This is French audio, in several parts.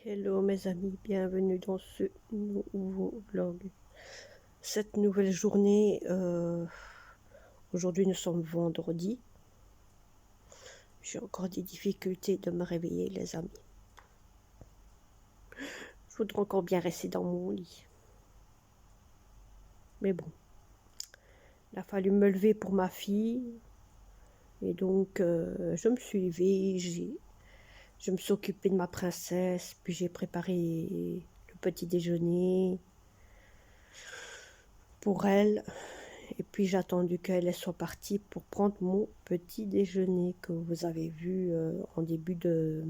Hello mes amis, bienvenue dans ce nouveau vlog. Cette nouvelle journée, aujourd'hui nous sommes vendredi. J'ai encore des difficultés de me réveiller les amis. Je voudrais encore bien rester dans mon lit. Mais bon, il a fallu me lever pour ma fille. Et donc je me suis levée, je me suis occupée de ma princesse, puis j'ai préparé le petit déjeuner pour elle. Et puis j'ai attendu qu'elle soit partie pour prendre mon petit déjeuner que vous avez vu en début de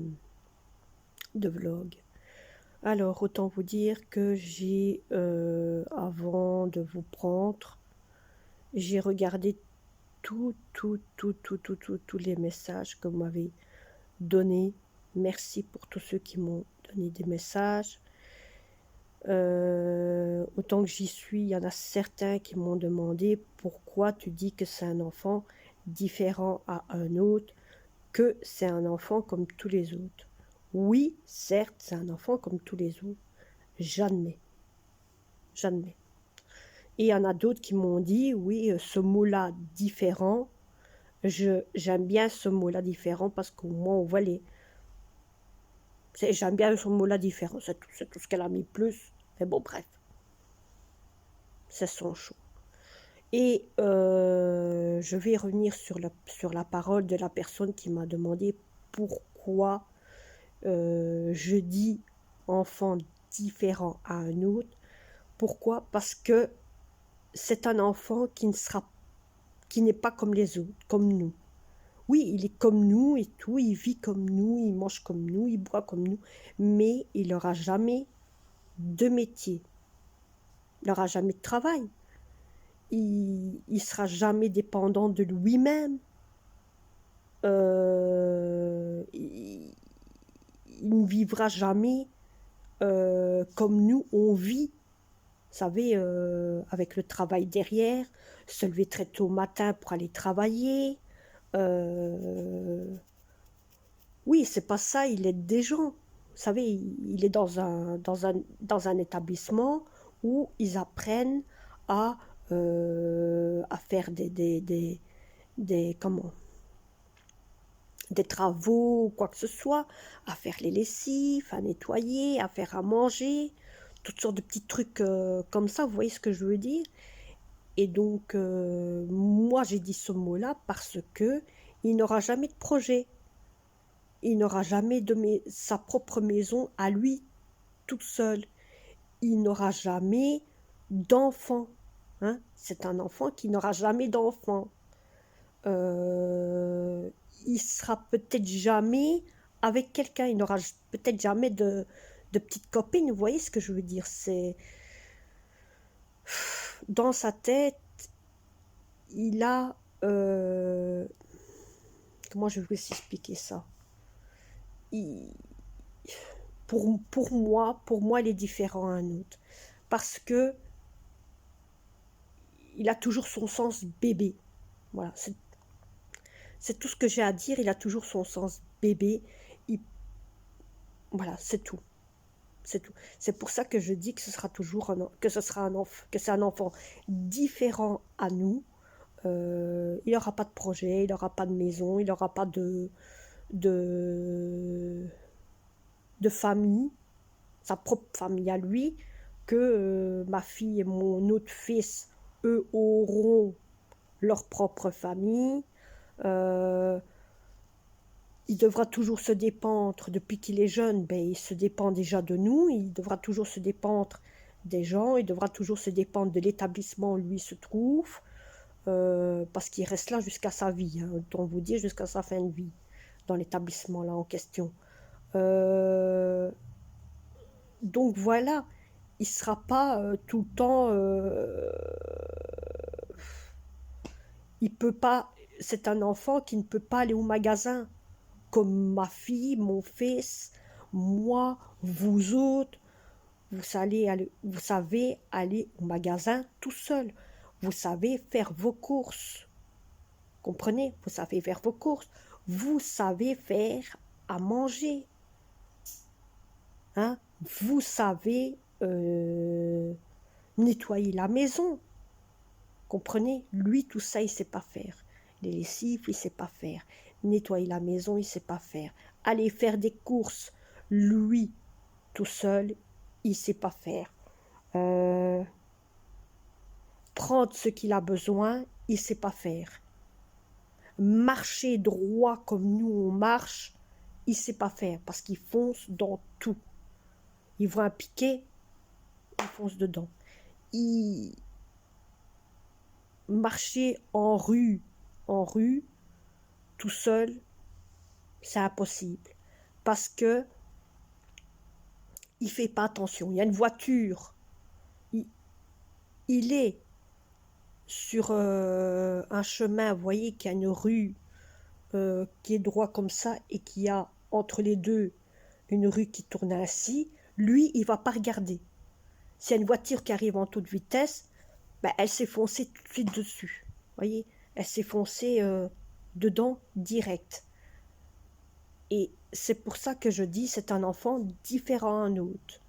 vlog. Alors autant vous dire que avant de vous prendre, j'ai regardé tous les messages que vous m'avez donnés. Merci pour tous ceux qui m'ont donné des messages. Autant que j'y suis, il y en a certains qui m'ont demandé pourquoi tu dis que c'est un enfant différent à un autre, que c'est un enfant comme tous les autres. Oui, certes, c'est un enfant comme tous les autres. J'admets. J'admets. Et il y en a d'autres qui m'ont dit, oui, ce mot-là différent, j'aime bien ce mot-là différent parce qu'au moins on voit les... J'aime bien ce mot-là différent, c'est tout ce qu'elle a mis plus. Mais bon, bref. C'est son choix. Et je vais revenir sur la parole de la personne qui m'a demandé pourquoi je dis enfant différent à un autre. Pourquoi? Parce que c'est un enfant qui n'est pas comme les autres, comme nous. Oui, il est comme nous et tout, il vit comme nous, il mange comme nous, il boit comme nous, mais il n'aura jamais de métier, il n'aura jamais de travail. Il sera jamais dépendant de lui-même. Il ne vivra jamais comme nous on vit. Vous savez, avec le travail derrière, se lever très tôt au matin pour aller travailler. Oui, c'est pas ça, il aide des gens. Vous savez, il est dans un établissement où ils apprennent à faire comment, des travaux ou quoi que ce soit, à faire les lessives, à nettoyer, à faire à manger, toutes sortes de petits trucs comme ça, vous voyez ce que je veux dire? Et donc, moi j'ai dit ce mot-là parce que il n'aura jamais de projet, il n'aura jamais sa propre maison à lui tout seul, il n'aura jamais d'enfant. Hein? C'est un enfant qui n'aura jamais d'enfant. Il sera peut-être jamais avec quelqu'un, il n'aura peut-être jamais de petite copine, vous voyez ce que je veux dire? C'est dans sa tête, il a comment je vais vous expliquer ça? Il, pour moi, il est différent à un autre parce que il a toujours son sens bébé. Voilà, c'est tout ce que j'ai à dire. Il a toujours son sens bébé. Voilà, c'est tout. C'est tout. C'est pour ça que je dis que ce sera toujours que c'est un enfant différent à nous. Il n'aura pas de projet, il n'aura pas de maison, il n'aura pas de, de famille, sa propre famille à lui, que ma fille et mon autre fils, eux, auront leur propre famille. Euh, il devra toujours se dépendre, depuis qu'il est jeune, ben, il se dépend déjà de nous, il devra toujours se dépendre des gens, il devra toujours se dépendre de l'établissement où lui se trouve, parce qu'il reste là jusqu'à sa vie, hein, autant vous dire jusqu'à sa fin de vie, dans l'établissement là en question. Donc voilà, il ne sera pas tout le temps, il peut pas, c'est un enfant qui ne peut pas aller au magasin, comme ma fille, mon fils, moi, vous autres, vous savez aller au magasin tout seul. Vous savez faire vos courses. Comprenez? Vous savez faire vos courses. Vous savez faire à manger. Hein? vous savez nettoyer la maison. Comprenez? Lui, tout ça, il sait pas faire. Les lessives, il sait pas faire. Nettoyer la maison, il sait pas faire. Aller faire des courses, lui, tout seul, il sait pas faire. Euh, Prendre ce qu'il a besoin, il sait pas faire. Marcher droit comme nous on marche, il sait pas faire parce qu'il fonce dans tout. Il voit un piquet, il fonce dedans. Il marcher en rue, tout seul, c'est impossible parce que il fait pas attention. Il y a une voiture, il, il est sur un chemin, vous voyez qu'il y a une rue qui est droit comme ça et qu'il y a entre les deux une rue qui tourne ainsi, lui, il va pas regarder. S'il y a une voiture qui arrive en toute vitesse, ben, elle s'est foncée tout de suite dessus. Vous voyez, elle s'est foncée dedans direct. Et c'est pour ça que je dis c'est un enfant différent d'un autre.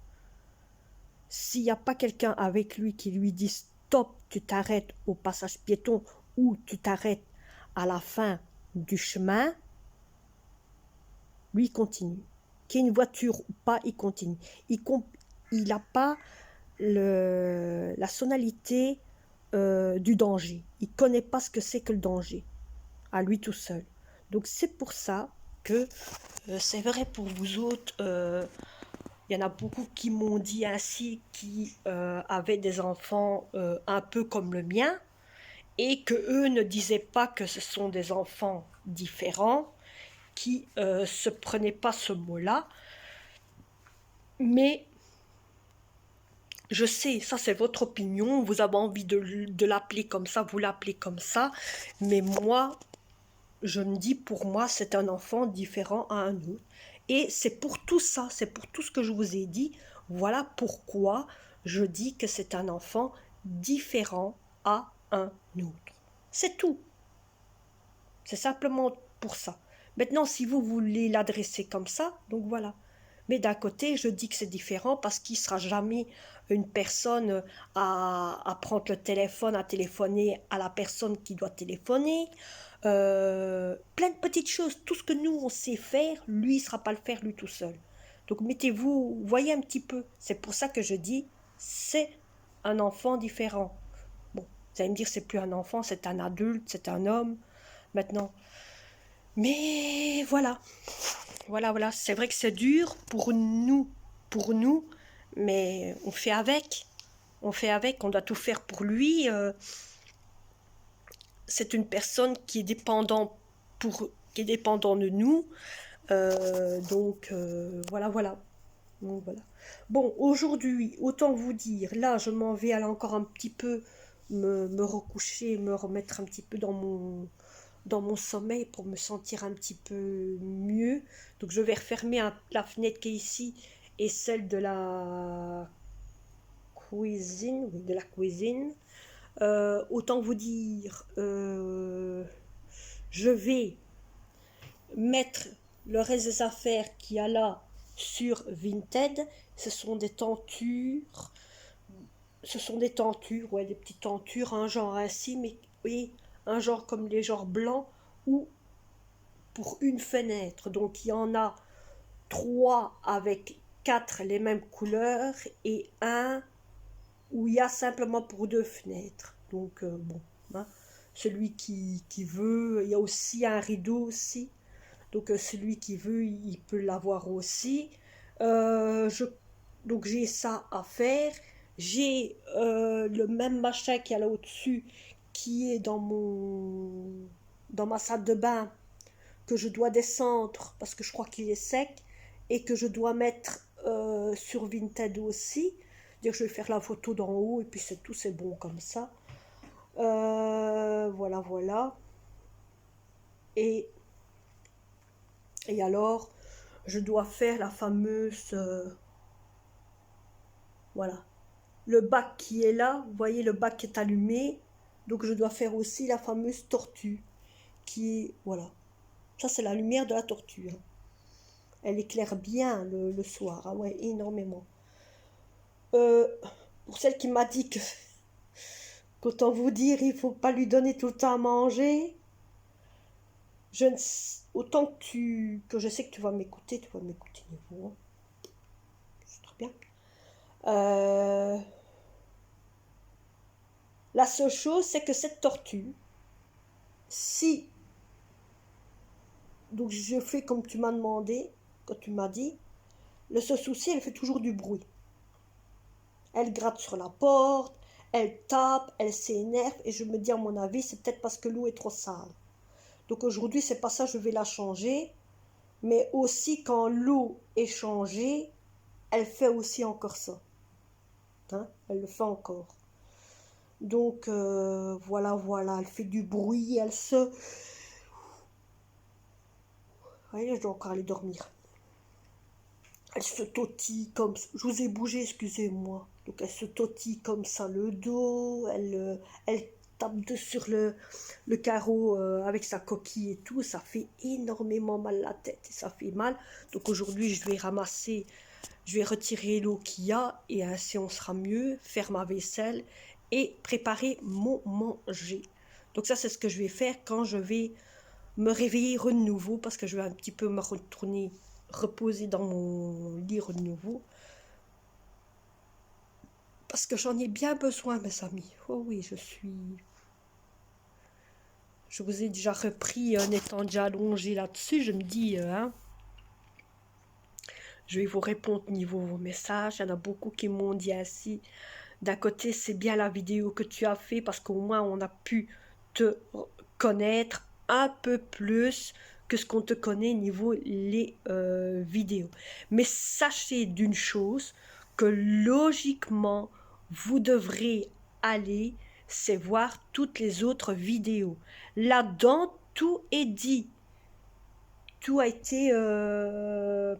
S'il n'y a pas quelqu'un avec lui qui lui dit stop, tu t'arrêtes au passage piéton ou tu t'arrêtes à la fin du chemin, lui il continue. Qu'il y ait une voiture ou pas, il continue. Il n'a pas la sonalité du danger. Il ne connaît pas ce que c'est que le danger, à lui tout seul. Donc c'est pour ça que c'est vrai pour vous autres, il y en a beaucoup qui m'ont dit ainsi, qui avaient des enfants un peu comme le mien, et que eux ne disaient pas que ce sont des enfants différents, qui se prenaient pas ce mot-là, mais je sais, ça c'est votre opinion, vous avez envie de l'appeler comme ça, vous l'appelez comme ça, mais moi, je me dis, pour moi, c'est un enfant différent à un autre. Et c'est pour tout ça, c'est pour tout ce que je vous ai dit, voilà pourquoi je dis que c'est un enfant différent à un autre. C'est tout. C'est simplement pour ça. Maintenant, si vous voulez l'adresser comme ça, donc voilà. Mais d'un côté, je dis que c'est différent parce qu'il ne sera jamais une personne à prendre le téléphone, à téléphoner à la personne qui doit téléphoner. Plein de petites choses. Tout ce que nous, on sait faire, lui, il ne sera pas le faire lui tout seul. Donc mettez-vous, voyez un petit peu. C'est pour ça que je dis, c'est un enfant différent. Bon, vous allez me dire, c'est plus un enfant, c'est un adulte, c'est un homme. Maintenant, mais voilà, voilà. C'est vrai que c'est dur pour nous, mais on fait avec. On fait avec, on doit tout faire pour lui. C'est une personne qui est dépendant qui est dépendant de nous. Voilà. Donc, voilà. Bon, aujourd'hui, autant vous dire, là, je m'en vais aller encore un petit peu me recoucher, me remettre un petit peu dans mon sommeil pour me sentir un petit peu mieux. Donc je vais refermer la fenêtre qui est ici et celle de la cuisine, oui, de la cuisine. Autant vous dire, je vais mettre le reste des affaires qu'il y a là sur Vinted. Ce sont des tentures, ouais, des petites tentures, un genre ainsi, mais oui, un genre comme les genres blancs ou pour une fenêtre. Donc il y en a trois avec quatre les mêmes couleurs et un où il y a simplement pour deux fenêtres. Donc bon, hein, celui qui veut, il y a aussi un rideau aussi. Donc celui qui veut, il peut l'avoir aussi. Je, donc j'ai ça à faire. J'ai le même machin qu'il y a là au-dessus qui est dans ma salle de bain que je dois descendre parce que je crois qu'il est sec et que je dois mettre sur Vinted aussi. Dire je vais faire la photo d'en haut et puis c'est tout, c'est bon comme ça. Voilà. Et, et alors, je dois faire la fameuse... voilà. Le bac qui est là, vous voyez, le bac est allumé. Donc je dois faire aussi la fameuse tortue qui est... Voilà. Ça, c'est la lumière de la tortue. Hein. Elle éclaire bien le soir, ah ouais, énormément. Euh, pour celle qui m'a dit que, qu'autant vous dire, il faut pas lui donner tout le temps à manger, je ne, autant que je sais que tu vas m'écouter Niveau, hein. C'est très bien. Euh, la seule chose, c'est que cette tortue, si, donc je fais comme tu m'as demandé, quand tu m'as dit, le seul souci, elle fait toujours du bruit. Elle gratte sur la porte, elle tape, elle s'énerve, et je me dis, à mon avis, c'est peut-être parce que l'eau est trop sale. Donc aujourd'hui, c'est pas ça, je vais la changer. Mais aussi, quand l'eau est changée, elle fait aussi encore ça. Hein, elle le fait encore. Donc, voilà, voilà, elle fait du bruit, elle se... Vous voyez, je dois encore aller dormir. Elle se tautille comme... Je vous ai bougé, excusez-moi. Donc, elle se tautille comme ça le dos, elle tape sur le carreau avec sa coquille et tout. Ça fait énormément mal la tête et ça fait mal. Donc, aujourd'hui, je vais ramasser... Je vais retirer l'eau qu'il y a et ainsi on sera mieux, faire ma vaisselle et préparer mon manger. Donc ça, c'est ce que je vais faire quand je vais me réveiller de nouveau parce que je vais un petit peu me retourner, reposer dans mon lit de nouveau. Parce que j'en ai bien besoin, mes amis. Oh oui, je vous ai déjà repris en étant déjà allongé là-dessus. Je me dis, hein, je vais vous répondre niveau vos messages. Il y en a beaucoup qui m'ont dit ainsi. D'un côté, c'est bien la vidéo que tu as fait parce qu'au moins on a pu te connaître un peu plus que ce qu'on te connaît niveau les vidéos. Mais sachez d'une chose, que logiquement, vous devrez aller, c'est voir toutes les autres vidéos. Là-dedans, tout est dit. Tout a été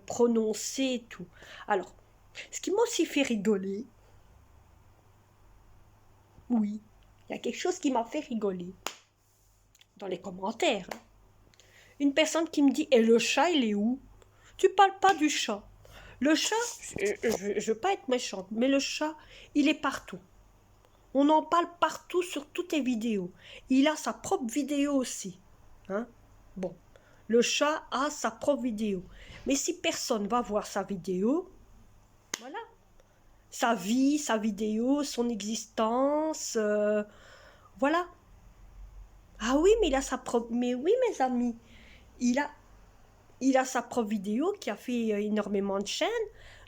prononcé et tout. Alors, ce qui m'a aussi fait rigoler, oui, il y a quelque chose qui m'a fait rigoler dans les commentaires. Une personne qui me dit, et le chat, il est où? Tu parles pas du chat. Le chat, je veux pas être méchante, mais le chat, il est partout. On en parle partout sur toutes les vidéos. Il a sa propre vidéo aussi. Hein? Bon, le chat a sa propre vidéo. Mais si personne va voir sa vidéo, voilà. Sa vie, sa vidéo, son existence, voilà. Ah oui, mais il a sa propre... Mais oui, mes amis, il a, il a sa propre vidéo qui a fait énormément de chaînes.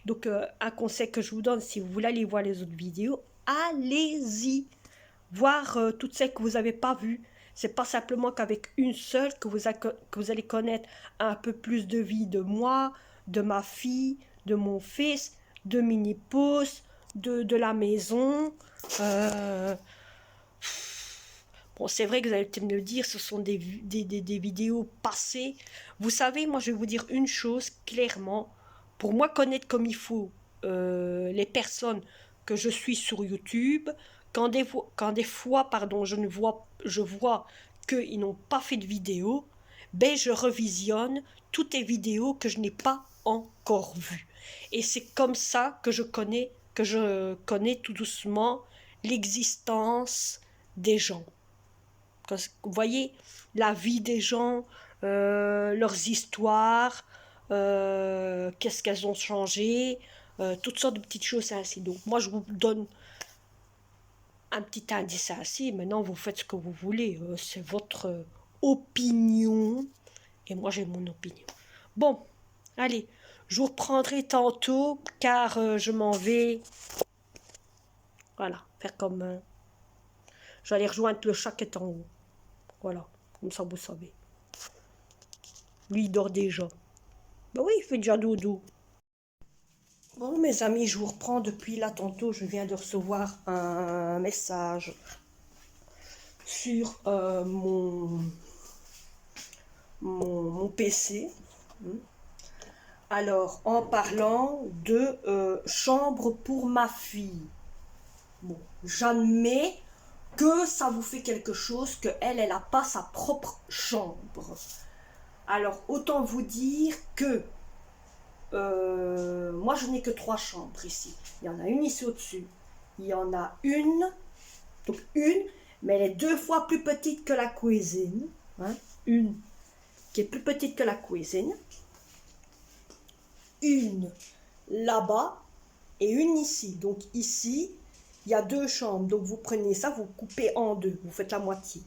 Donc, un conseil que je vous donne, si vous voulez aller voir les autres vidéos, allez-y. Voir toutes celles que vous n'avez pas vues. C'est pas simplement qu'avec une seule que vous allez connaître un peu plus de vie de moi, de ma fille, de mon fils, de Minipousse, de la maison. Euh, Bon, c'est vrai que vous allez peut-être me le dire, ce sont des vidéos passées. Vous savez, moi, je vais vous dire une chose clairement. Pour moi, connaître comme il faut les personnes que je suis sur YouTube, quand des fois pardon, je vois qu'ils n'ont pas fait de vidéo, ben, je revisionne toutes les vidéos que je n'ai pas encore vues. Et c'est comme ça que je connais tout doucement l'existence des gens. Vous voyez, la vie des gens, leurs histoires, qu'est-ce qu'elles ont changé, toutes sortes de petites choses ainsi. Donc moi je vous donne un petit indice ainsi, maintenant vous faites ce que vous voulez, c'est votre opinion, et moi j'ai mon opinion. Bon, allez, je vous reprendrai tantôt, car je m'en vais, voilà, faire comme... je vais aller rejoindre le chat qui est en haut. Voilà, comme ça vous savez. Lui, il dort déjà. Ben oui, il fait déjà dodo. Bon, mes amis, je vous reprends depuis là tantôt. Je viens de recevoir un message sur mon PC. Alors, en parlant de chambre pour ma fille. Bon, j'admets que ça vous fait quelque chose, que elle n'a pas sa propre chambre. Alors, autant vous dire que moi je n'ai que 3 chambres ici. Il y en a une ici au-dessus. Il y en a une, donc une, mais elle est 2 fois plus petite que la cuisine. Hein, une qui est plus petite que la cuisine. Une là-bas et une ici. Donc ici, il y a 2 chambres. Donc vous prenez ça, vous coupez en 2. Vous faites la moitié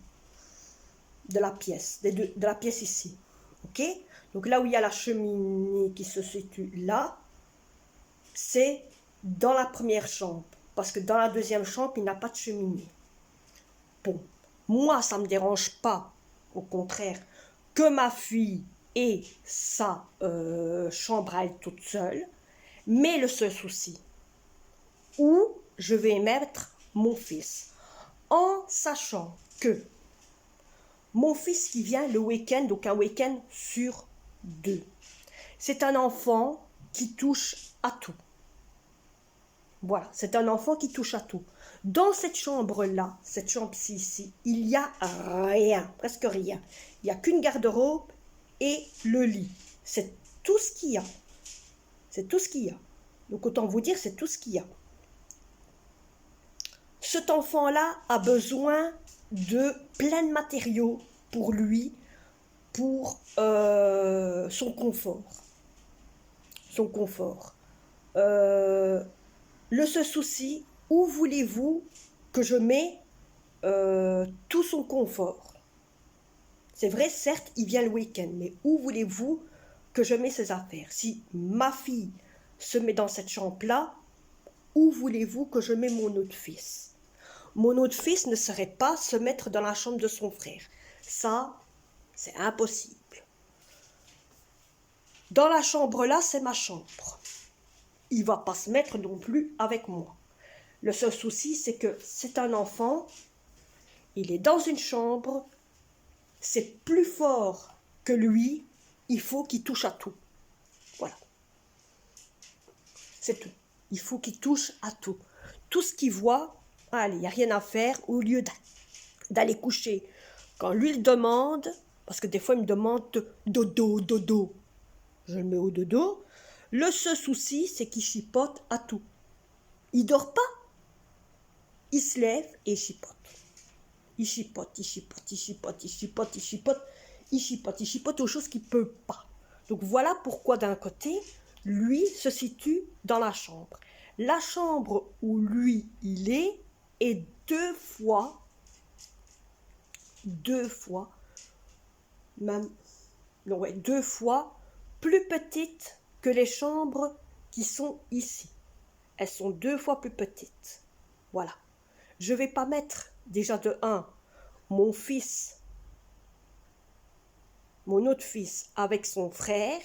de la pièce, de la pièce ici. Ok? Donc là où il y a la cheminée qui se situe là, c'est dans la première chambre. Parce que dans la deuxième chambre, il n'y a pas de cheminée. Bon, moi, ça ne me dérange pas. Au contraire, que ma fille ait sa chambre à elle toute seule. Mais le seul souci, où je vais mettre mon fils, en sachant que mon fils qui vient le week-end, donc un week-end sur 2, c'est un enfant qui touche à tout. Voilà, c'est un enfant qui touche à tout. Dans cette chambre-là, cette chambre-ci, ici, il n'y a rien, presque rien. Il n'y a qu'une garde-robe et le lit. C'est tout ce qu'il y a. C'est tout ce qu'il y a. Donc autant vous dire, c'est tout ce qu'il y a. Cet enfant-là a besoin de plein de matériaux pour lui, pour son confort. Son confort. Le seul souci, où voulez-vous que je mets tout son confort? C'est vrai, certes, il vient le week-end, mais où voulez-vous que je mets ses affaires? Si ma fille se met dans cette chambre-là, où voulez-vous que je mets mon autre fils? Mon autre fils ne saurait pas se mettre dans la chambre de son frère. Ça, c'est impossible. Dans la chambre-là, c'est ma chambre. Il ne va pas se mettre non plus avec moi. Le seul souci, c'est que c'est un enfant, il est dans une chambre, c'est plus fort que lui, il faut qu'il touche à tout. Voilà. C'est tout. Il faut qu'il touche à tout. Tout ce qu'il voit, allez, il n'y a rien à faire, au lieu d'aller coucher. Quand lui il demande, parce que des fois il me demande dodo, dodo, je le mets au dodo. Le seul souci, c'est qu'il chipote à tout. Il dort pas. Il se lève et il chipote. Il chipote, il chipote, il chipote, il chipote, il chipote, il chipote, il chipote aux choses qu'il ne peut pas. Donc voilà pourquoi d'un côté, lui se situe dans la chambre. La chambre où lui, il est 2 fois, même, non, ouais, 2 fois plus petite que les chambres qui sont ici. Elles sont 2 fois plus petites. Voilà. Je ne vais pas mettre, déjà de 1, mon fils, mon autre fils avec son frère,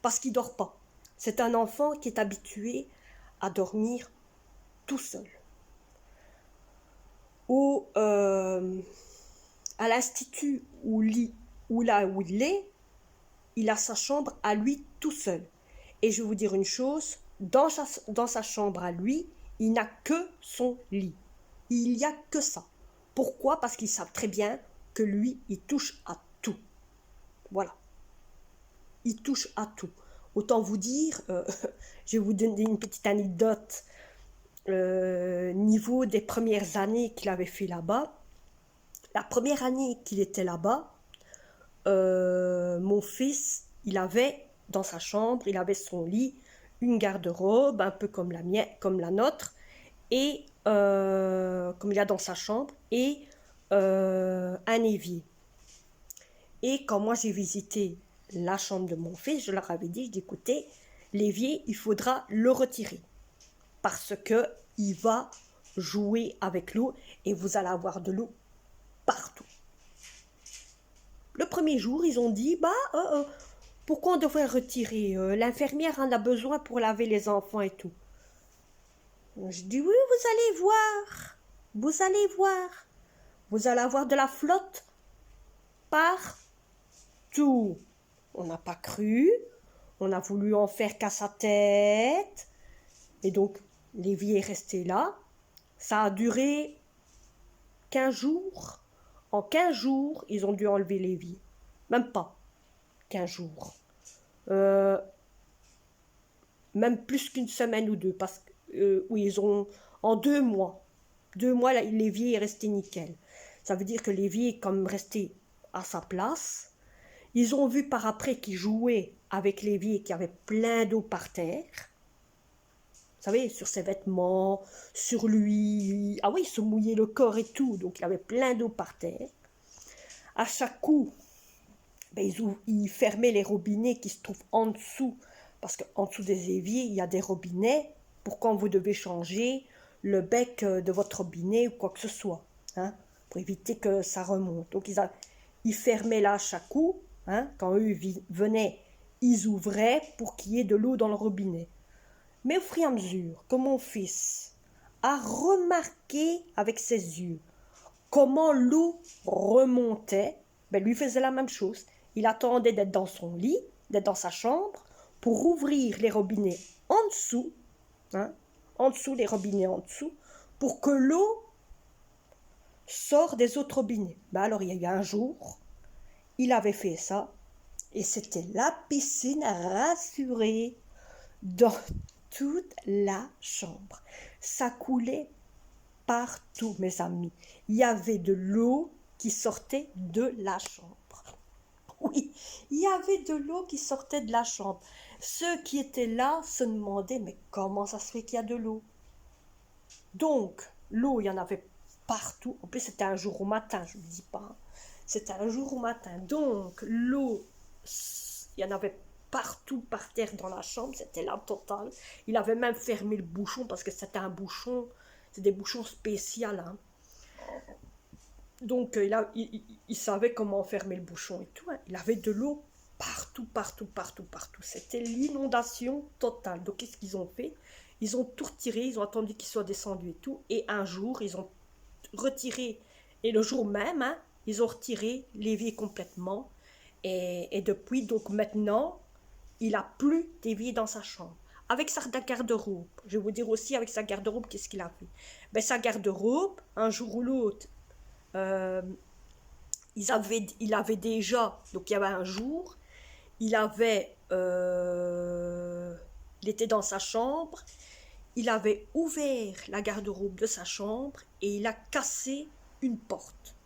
parce qu'il ne dort pas. C'est un enfant qui est habitué à dormir tout seul. À l'institut où il est, il a sa chambre à lui tout seul. Et je vais vous dire une chose, dans sa chambre à lui, il n'a que son lit. Il n'y a que ça. Pourquoi? Parce qu'ils savent très bien que lui, il touche à tout. Voilà. Il touche à tout. Autant vous dire, je vais vous donner une petite anecdote. Niveau des premières années qu'il avait fait là-bas, la première année qu'il était là-bas, mon fils, il avait dans sa chambre, il avait son lit, une garde-robe, un peu comme la mienne, comme la nôtre, et comme il y a dans sa chambre, et un évier. Et quand moi j'ai visité la chambre de mon fils, je leur avais dit, écoutez, l'évier, il faudra le retirer, parce que il va jouer avec l'eau, et vous allez avoir de l'eau partout. Le premier jour, ils ont dit, pourquoi on devrait retirer? L'infirmière en a besoin pour laver les enfants et tout. Je dis, oui, vous allez voir. Vous allez voir. Vous allez avoir de la flotte partout. On n'a pas cru. On a voulu en faire qu'à sa tête. Et donc, l'évier est resté là. Ça a duré 15 jours. En 15 jours, ils ont dû enlever l'évier. Même pas 15 jours. même plus qu'une semaine ou deux, parce que où ils ont en 2 mois. 2 mois, l'évier est resté nickel. Ça veut dire que l'évier est comme resté à sa place. Ils ont vu par après qu'il jouait avec l'évier, qu'il y avait plein d'eau par terre. Vous savez, sur ses vêtements, sur lui. Ah oui, il se mouillait le corps et tout, donc il y avait plein d'eau par terre. À chaque coup, ben, ils fermaient les robinets qui se trouvent en dessous, parce qu'en dessous des éviers, il y a des robinets pour quand vous devez changer le bec de votre robinet ou quoi que ce soit, hein, pour éviter que ça remonte. Donc ils fermaient là à chaque coup, hein, quand eux venaient, ils ouvraient pour qu'il y ait de l'eau dans le robinet. Mais au fur et à mesure que mon fils a remarqué avec ses yeux comment l'eau remontait, ben lui faisait la même chose. Il attendait d'être dans son lit, d'être dans sa chambre, pour ouvrir les robinets en dessous, hein, en dessous, les robinets en dessous, pour que l'eau sorte des autres robinets. Ben alors il y a eu un jour, il avait fait ça, et c'était la piscine rassurée dans toute la chambre. Ça coulait partout, mes amis. Il y avait de l'eau qui sortait de la chambre. Oui, il y avait de l'eau qui sortait de la chambre. Ceux qui étaient là se demandaient, mais comment ça se fait qu'il y a de l'eau? Donc, l'eau, il y en avait partout. En plus, c'était un jour au matin, je ne vous dis pas. C'était un jour au matin. Donc, l'eau, il y en avait partout par terre dans la chambre. C'était la totale. Il avait même fermé le bouchon parce que c'était un bouchon. C'est des bouchons spéciaux, hein. Donc, il savait comment fermer le bouchon et tout, hein. Il avait de l'eau partout, partout, partout, partout. C'était l'inondation totale. Donc, qu'est-ce qu'ils ont fait? Ils ont tout retiré, ils ont attendu qu'il soit descendu et tout. Et un jour, ils ont retiré, et le jour même, hein, ils ont retiré l'évier complètement. Et depuis, donc maintenant, il n'a plus d'évier dans sa chambre. Avec sa garde-robe, je vais vous dire aussi avec sa garde-robe, qu'est-ce qu'il a fait? Ben, sa garde-robe, un jour ou l'autre, euh, il avait déjà, donc il y avait un jour, il était dans sa chambre, il avait ouvert la garde-robe de sa chambre et il a cassé une porte.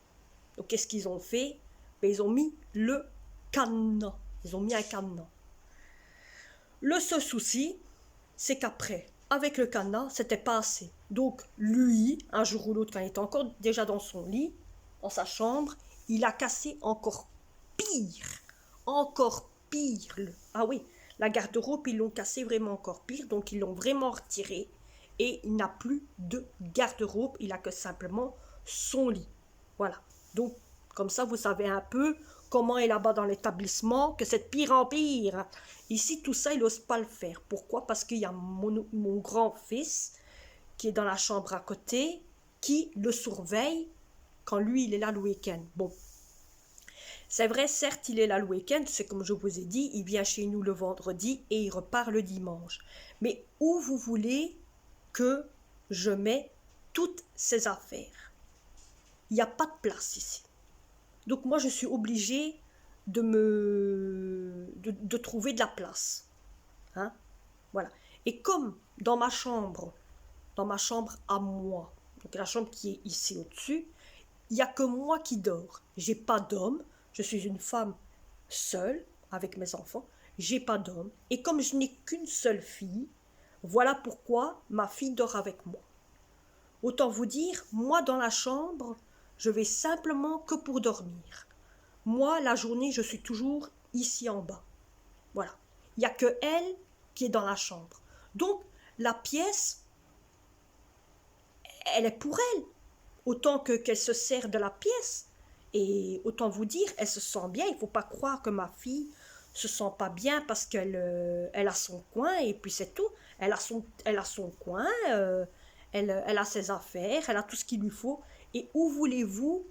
Donc qu'est-ce qu'ils ont fait? Ben, ils ont mis le cadenas. Ils ont mis un cadenas. Le seul souci, c'est qu'après, avec le cadenas, c'était pas assez. Donc lui, un jour ou l'autre, quand il était encore déjà dans son lit, dans sa chambre, il a cassé encore pire. Encore pire. Ah oui, la garde-robe, ils l'ont cassé vraiment encore pire. Donc ils l'ont vraiment retiré. Et il n'a plus de garde-robe. Il a que simplement son lit. Voilà. Donc, comme ça, vous savez un peu comment est là-bas dans l'établissement, que c'est de pire en pire. Ici, tout ça, il n'ose pas le faire. Pourquoi? Parce qu'il y a mon grand-fils qui est dans la chambre à côté, qui le surveille quand lui, il est là le week-end. Bon, c'est vrai, certes, il est là le week-end, c'est comme je vous ai dit, il vient chez nous le vendredi et il repart le dimanche. Mais où vous voulez que je mets toutes ces affaires? Il n'y a pas de place ici. Donc moi, je suis obligée de trouver de la place. Hein? Voilà. Et comme dans ma chambre à moi, donc la chambre qui est ici au-dessus, il n'y a que moi qui dors. J'ai pas d'homme. Je suis une femme seule avec mes enfants. J'ai pas d'homme. Et comme je n'ai qu'une seule fille, voilà pourquoi ma fille dort avec moi. Autant vous dire, moi dans la chambre, je vais simplement que pour dormir. Moi, la journée, je suis toujours ici en bas. Voilà. Il n'y a que elle qui est dans la chambre. Donc, la pièce, elle est pour elle. Autant qu'elle se sert de la pièce. Et autant vous dire, elle se sent bien. Il ne faut pas croire que ma fille se sent pas bien parce qu'elle a son coin et puis c'est tout. Elle a son coin, elle a ses affaires, elle a tout ce qu'il lui faut. Et où voulez-vous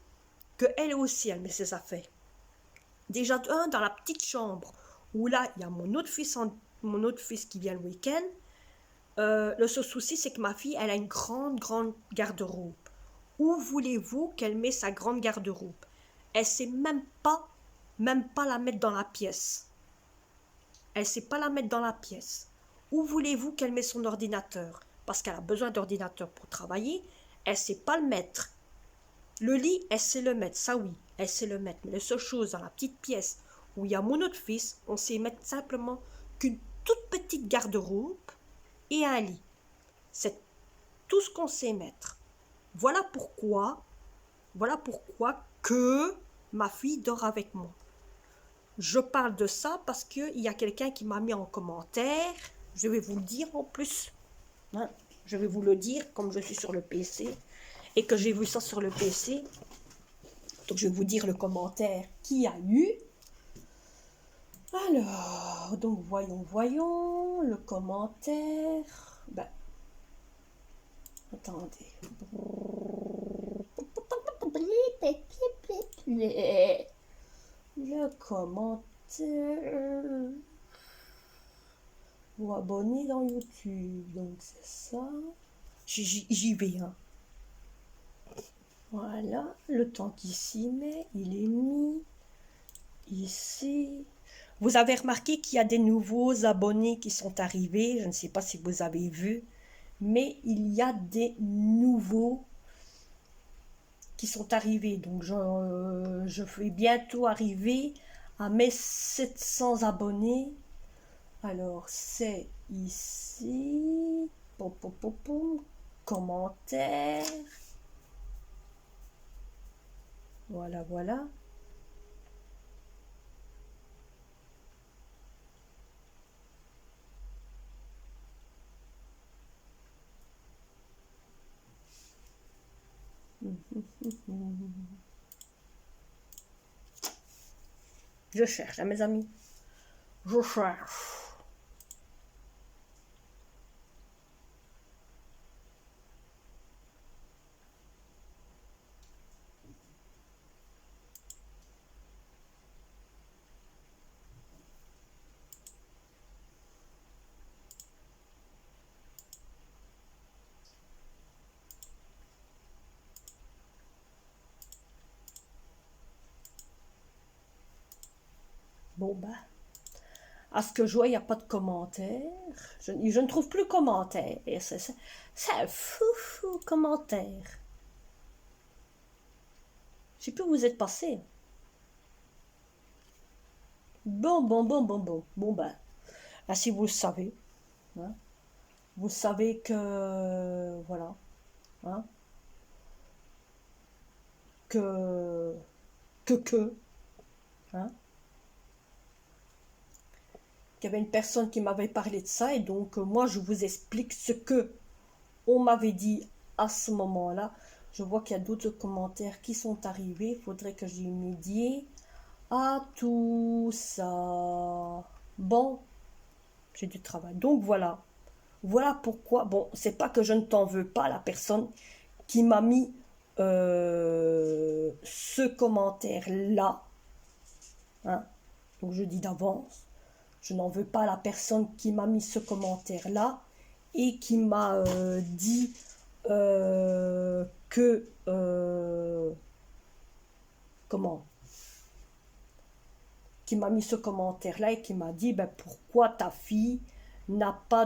qu'elle aussi, elle met ses affaires? Déjà, dans la petite chambre où là, il y a mon autre fils qui vient le week-end. Le seul souci, c'est que ma fille, elle a une grande, grande garde-robe. Où voulez-vous qu'elle met sa grande garde-robe? Elle ne sait même pas la mettre dans la pièce. Elle ne sait pas la mettre dans la pièce. Où voulez-vous qu'elle mette son ordinateur? Parce qu'elle a besoin d'ordinateur pour travailler, elle ne sait pas le mettre. Le lit, elle sait le mettre, ça oui, elle sait le mettre. Mais la seule chose dans la petite pièce où il y a mon autre fils, on sait mettre simplement qu'une toute petite garde-robe et un lit. C'est tout ce qu'on sait mettre. Voilà pourquoi que ma fille dort avec moi. Je parle de ça parce qu'il y a quelqu'un qui m'a mis en commentaire, je vais vous le dire en plus, hein, je vais vous le dire comme je suis sur le PC et que j'ai vu ça sur le PC. Donc je vais vous dire le commentaire qu'il y a eu. Alors, donc voyons le commentaire. Ben, attendez. Le commentaire. Vous abonner dans YouTube, donc c'est ça. J'y vais, hein. Voilà, le temps qu'il s'y met, il est mis ici. Vous avez remarqué qu'il y a des nouveaux abonnés qui sont arrivés. Je ne sais pas si vous avez vu, mais il y a des nouveaux qui sont arrivés. Donc je vais bientôt arriver à mes 700 abonnés. Alors c'est ici. Pom, pom, pom, pom. Commentaire. Voilà, voilà. Je cherche, hein, mes amis. Je cherche. Bon, ben, à ce que je vois, il n'y a pas de commentaire. Je ne trouve plus commentaire. C'est un fou commentaire. Je sais plus où vous êtes passé. Bon. Bon, ben, si vous le savez, hein, vous savez que, voilà, hein, que, hein, qu'il y avait une personne qui m'avait parlé de ça, et donc moi je vous explique ce que on m'avait dit à ce moment-là. Je vois qu'il y a d'autres commentaires qui sont arrivés, il faudrait que j'y médie à tout ça. Bon, j'ai du travail. Donc voilà pourquoi, bon, c'est pas que je ne t'en veux pas, la personne qui m'a mis ce commentaire-là, hein. Donc je dis d'avance, je n'en veux pas à la personne qui m'a mis ce commentaire-là et qui m'a dit que... comment, qui m'a mis ce commentaire-là et qui m'a dit ben, pourquoi ta fille n'a pas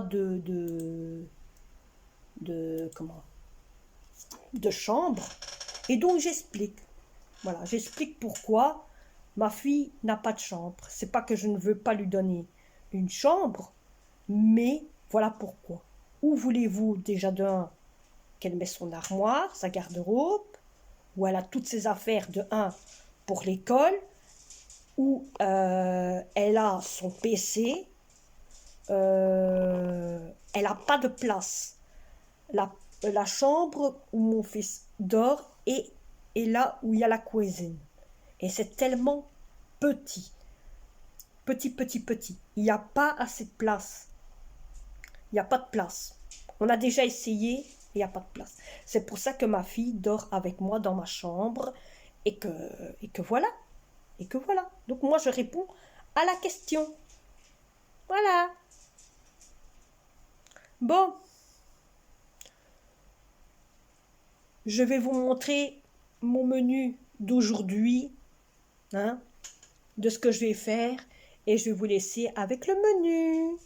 comment, de chambre. Et donc j'explique. Voilà, j'explique pourquoi ma fille n'a pas de chambre. C'est pas que je ne veux pas lui donner une chambre, mais voilà pourquoi. Où voulez-vous déjà d'un qu'elle met son armoire, sa garde-robe, où elle a toutes ses affaires de un pour l'école, où elle a son PC, elle n'a pas de place. La chambre où mon fils dort est là où il y a la cuisine. Et c'est tellement petit. Petit. Il n'y a pas assez de place. Il n'y a pas de place. On a déjà essayé, il n'y a pas de place. C'est pour ça que ma fille dort avec moi dans ma chambre et que voilà. Et que voilà. Donc moi, je réponds à la question. Voilà. Bon. Je vais vous montrer mon menu d'aujourd'hui, hein, de ce que je vais faire. Et je vais vous laisser avec le menu.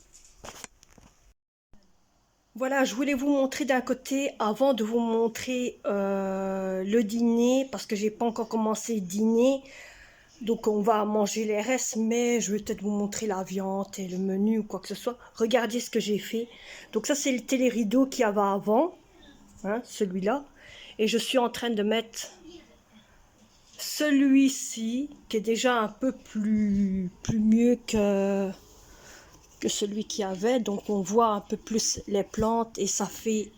Voilà, je voulais vous montrer d'un côté, avant de vous montrer le dîner, parce que j'ai pas encore commencé le dîner, donc on va manger les restes, mais je vais peut-être vous montrer la viande et le menu ou quoi que ce soit. Regardez ce que j'ai fait. Donc ça c'est le télérideau qu'il y avait avant, hein, celui-là, et je suis en train de mettre celui-ci, qui est déjà un peu plus mieux que celui qu'il y avait, donc on voit un peu plus les plantes et ça fait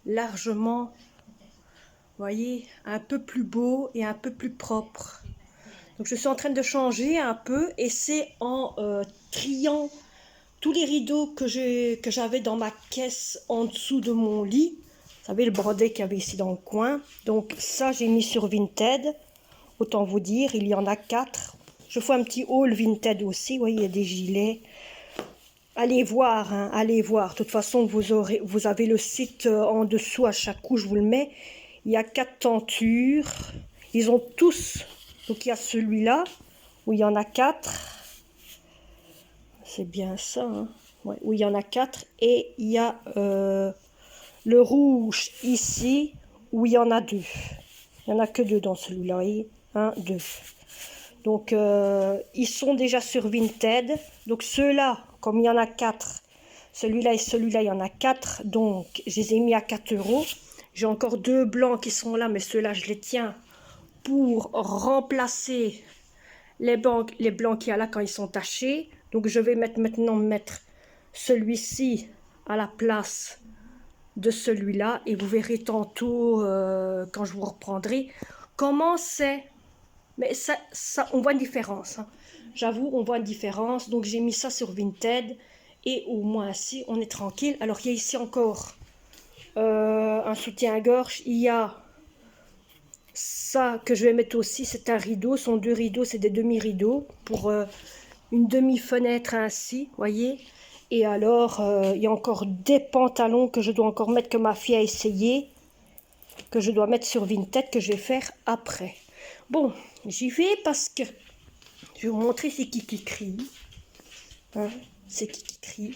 largement, voyez, un peu plus beau et un peu plus propre. Donc je suis en train de changer un peu et c'est en triant tous les rideaux que j'avais dans ma caisse en dessous de mon lit. Vous savez, le brodet qu'il y avait ici dans le coin. Donc ça j'ai mis sur Vinted. Autant vous dire, il y en a 4. Je fais un petit haul Vinted aussi. Vous voyez, il y a des gilets. Allez voir, hein, allez voir. De toute façon, vous avez le site en dessous, à chaque coup, je vous le mets. Il y a 4 tentures. Ils ont tous. Donc, il y a celui-là, où il y en a 4. C'est bien ça, hein. Ouais, où il y en a 4. Et il y a le rouge ici, où il y en a 2. Il n'y en a que 2 dans celui-là, vous voyez. 1, 2. Donc, ils sont déjà sur Vinted. Donc, ceux-là, comme il y en a 4, celui-là et celui-là, il y en a 4. Donc, je les ai mis à 4 euros. J'ai encore 2 blancs qui sont là, mais ceux-là, je les tiens pour remplacer les blancs qu'il y a là quand ils sont tachés. Donc, je vais maintenant mettre celui-ci à la place de celui-là. Et vous verrez tantôt, quand je vous reprendrai, comment c'est. Mais ça, on voit une différence, hein. J'avoue, on voit une différence. Donc, j'ai mis ça sur Vinted. Et au moins, si, on est tranquille. Alors, il y a ici encore un soutien-gorge. Il y a ça que je vais mettre aussi. C'est un rideau. Ce sont 2 rideaux. C'est des demi-rideaux pour une demi-fenêtre ainsi, voyez. Et alors, il y a encore des pantalons que je dois encore mettre, que ma fille a essayé, que je dois mettre sur Vinted, que je vais faire après. Bon, j'y vais parce que je vais vous montrer c'est qui crie. Hein, c'est qui crie.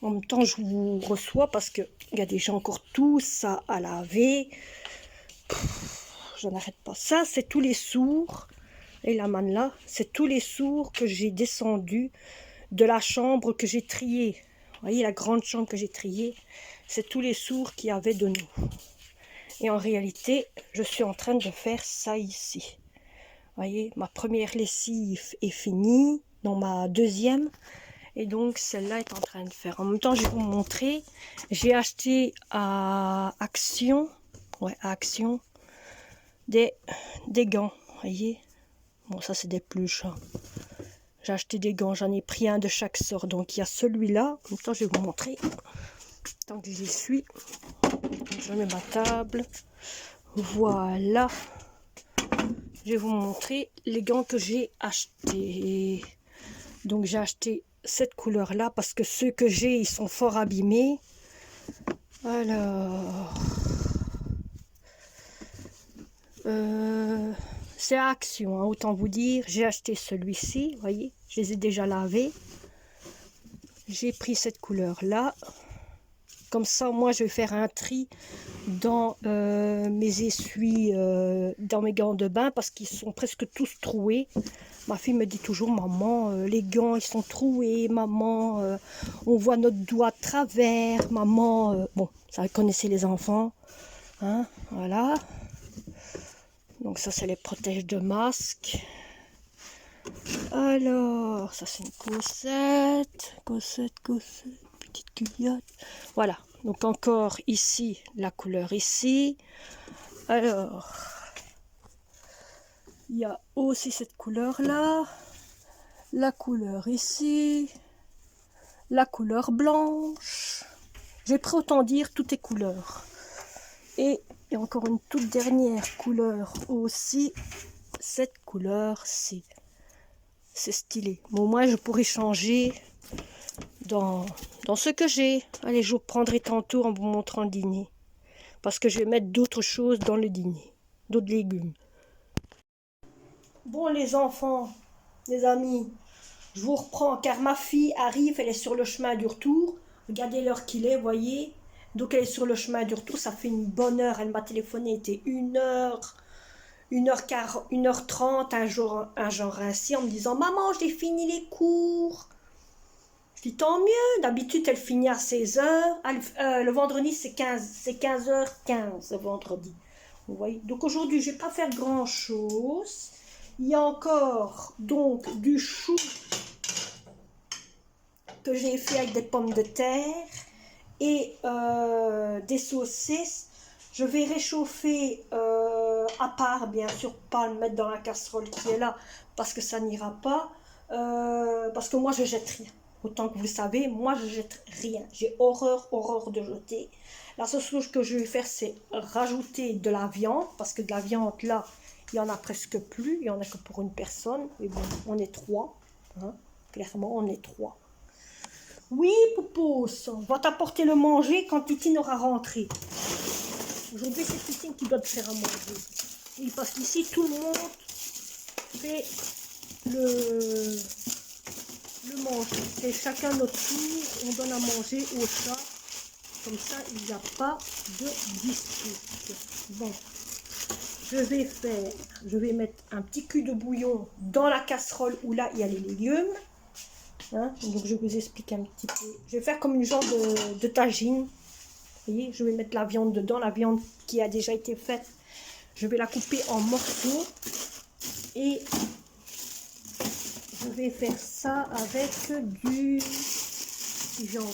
En même temps, je vous reçois parce qu'il y a déjà encore tout ça à laver. Je n'arrête pas. Ça, c'est tous les sourds. Et la manne là, c'est tous les sourds que j'ai descendus de la chambre que j'ai triée. Vous voyez, la grande chambre que j'ai triée, c'est tous les sourds qu'il y avait de nous. Et en réalité, je suis en train de faire ça ici. Vous voyez, ma première lessive est finie, dans ma deuxième. Et donc, celle-là est en train de faire. En même temps, je vais vous montrer. J'ai acheté à Action, ouais, à Action, des gants. Vous voyez. Bon, ça, c'est des pluches, hein. J'ai acheté des gants. J'en ai pris un de chaque sorte. Donc, il y a celui-là. En même temps, je vais vous montrer. Tant que j'y suis, je mets ma table. Voilà. Je vais vous montrer les gants que j'ai achetés. Donc, j'ai acheté cette couleur là parce que ceux que j'ai ils sont fort abîmés. Alors c'est à Action, hein, autant vous dire. J'ai acheté celui-ci, vous voyez, je les ai déjà lavés. J'ai pris cette couleur là, comme ça moi je vais faire un tri dans mes essuies, dans mes gants de bain parce qu'ils sont presque tous troués. Ma fille me dit toujours, maman, les gants ils sont troués, maman, on voit notre doigt de travers, maman, bon, ça connaissez les enfants, hein, voilà. Donc ça c'est les protèges de masque. Alors, ça c'est une cossette, petite culotte. Voilà, donc encore ici, la couleur ici. Alors, il y a aussi cette couleur là, la couleur ici, la couleur blanche. J'ai pris, autant dire, toutes les couleurs. Et il y a encore une toute dernière couleur aussi, cette couleur-ci. C'est stylé. Bon, moi je pourrais changer dans ce que j'ai. Allez, je vous prendrai tantôt en vous montrant le dîner. Parce que je vais mettre d'autres choses dans le dîner. D'autres légumes. Bon les enfants, les amis, je vous reprends car ma fille arrive, elle est sur le chemin du retour. Regardez l'heure qu'il est, voyez. Donc elle est sur le chemin du retour, ça fait une bonne heure. Elle m'a téléphoné, il était 1h, 1h40, 1h30, un genre ainsi, en me disant « Maman, j'ai fini les cours ». Je dis « Tant mieux, d'habitude elle finit à 16h. Le vendredi c'est 15h15 le vendredi. » Vous voyez. Donc aujourd'hui je ne vais pas faire grand chose. Il y a encore donc du chou que j'ai fait avec des pommes de terre et des saucisses. Je vais réchauffer à part, bien sûr, pas le mettre dans la casserole qui est là parce que ça n'ira pas. Parce que moi je jette rien. Autant que vous le savez, moi je jette rien. J'ai horreur de jeter. La seule chose que je vais faire, c'est rajouter de la viande. Parce que de la viande, là, il n'y en a presque plus. Il n'y en a que pour une personne. Mais bon, on est 3. Hein. Clairement, on est 3. Oui, Poupos, on va t'apporter le manger quand Titine aura rentré. Aujourd'hui, c'est Titine qui doit te faire à manger. Oui, parce qu'ici, tout le monde fait le manger. C'est chacun notre tour. On donne à manger au chat. Comme ça, il n'y a pas de dispute. Bon, je vais mettre un petit cul de bouillon dans la casserole où là, il y a les légumes. Hein, donc je vous explique un petit peu. Je vais faire comme une genre de tagine. Vous voyez, je vais mettre la viande dedans, la viande qui a déjà été faite. Je vais la couper en morceaux. Et je vais faire ça avec du... Si j'ai encore.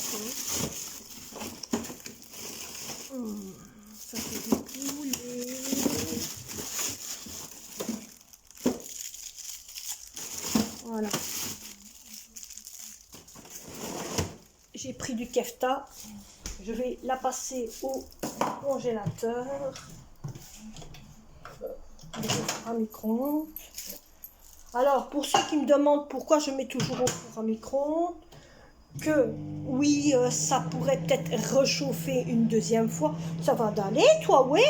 Ça fait du poulet. Voilà. J'ai pris du kefta. Je vais la passer au congélateur. À micro-ondes. Alors, pour ceux qui me demandent pourquoi je mets toujours au four à micro-ondes, que oui, ça pourrait peut-être réchauffer une deuxième fois. Ça va d'aller, toi, oui.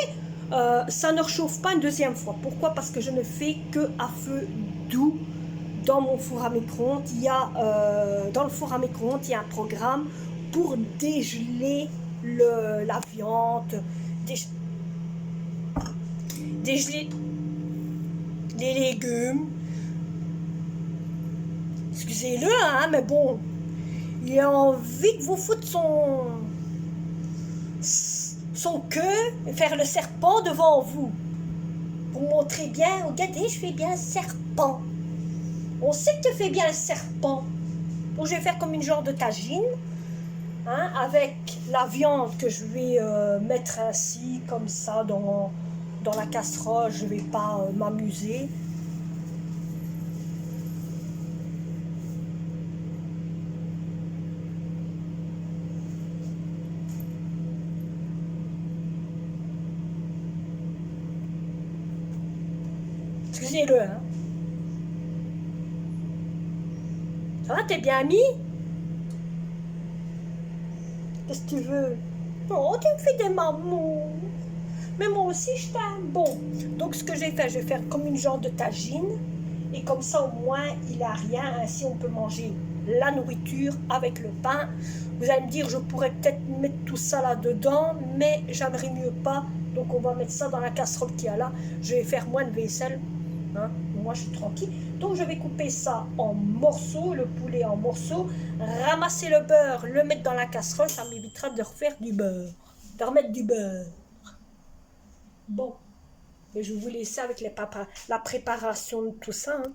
Ça ne réchauffe pas une deuxième fois. Pourquoi? Parce que je ne fais que à feu doux dans mon four à micro-ondes. Dans le four à micro-ondes, il y a un programme pour dégeler la viande, dégeler les légumes. Excusez-le, hein, mais bon, il a envie de vous foutre son queue et faire le serpent devant vous. Pour montrer bien, regardez, je fais bien le serpent. On sait que tu fais bien le serpent. Donc je vais faire comme une genre de tagine. Hein, avec la viande que je vais mettre ainsi, comme ça, dans la casserole. Je ne vais pas m'amuser. Excusez-le, hein. Ça va, t'es bien mis? Qu'est-ce que tu veux? Oh, tu me fais des mamours. Mais moi aussi, je t'aime. Bon, donc ce que je vais faire comme une genre de tagine. Et comme ça, au moins, il n'a rien. Ainsi, on peut manger la nourriture avec le pain. Vous allez me dire, je pourrais peut-être mettre tout ça là-dedans, mais j'aimerais mieux pas. Donc, on va mettre ça dans la casserole qu'il y a là. Je vais faire moins de vaisselle. Hein? Moi, je suis tranquille. Donc, je vais couper ça en morceaux, le poulet en morceaux, ramasser le beurre, le mettre dans la casserole. Ça m'évitera de refaire du beurre, de remettre du beurre. Bon, mais je vais vous laisser avec la préparation de tout ça. Hein.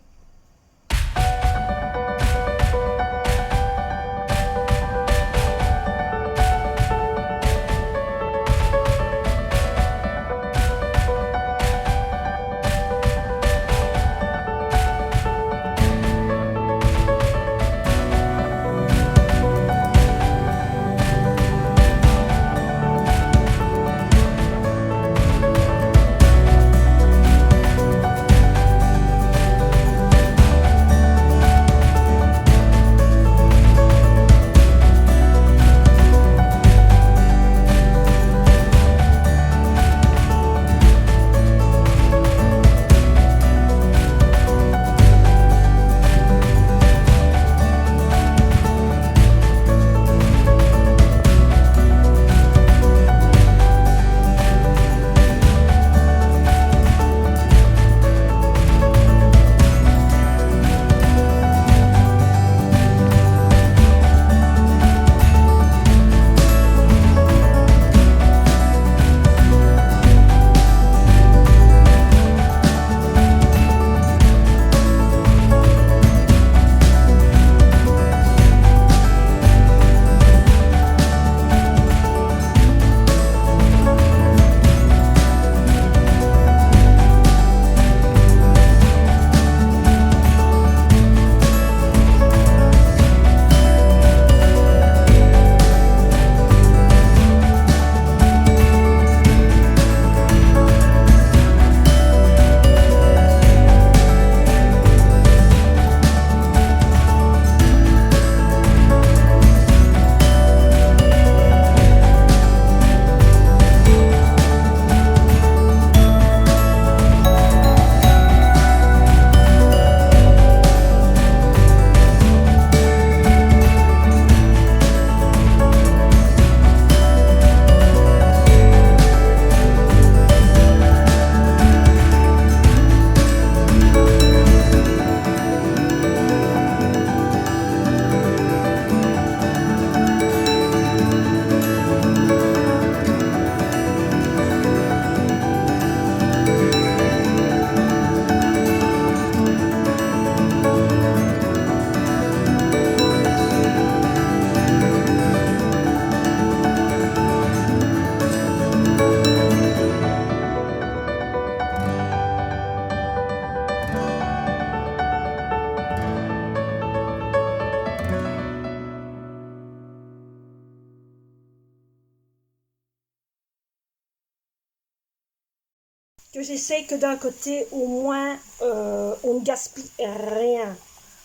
que j'essaye que d'un côté, au moins, on ne gaspille rien.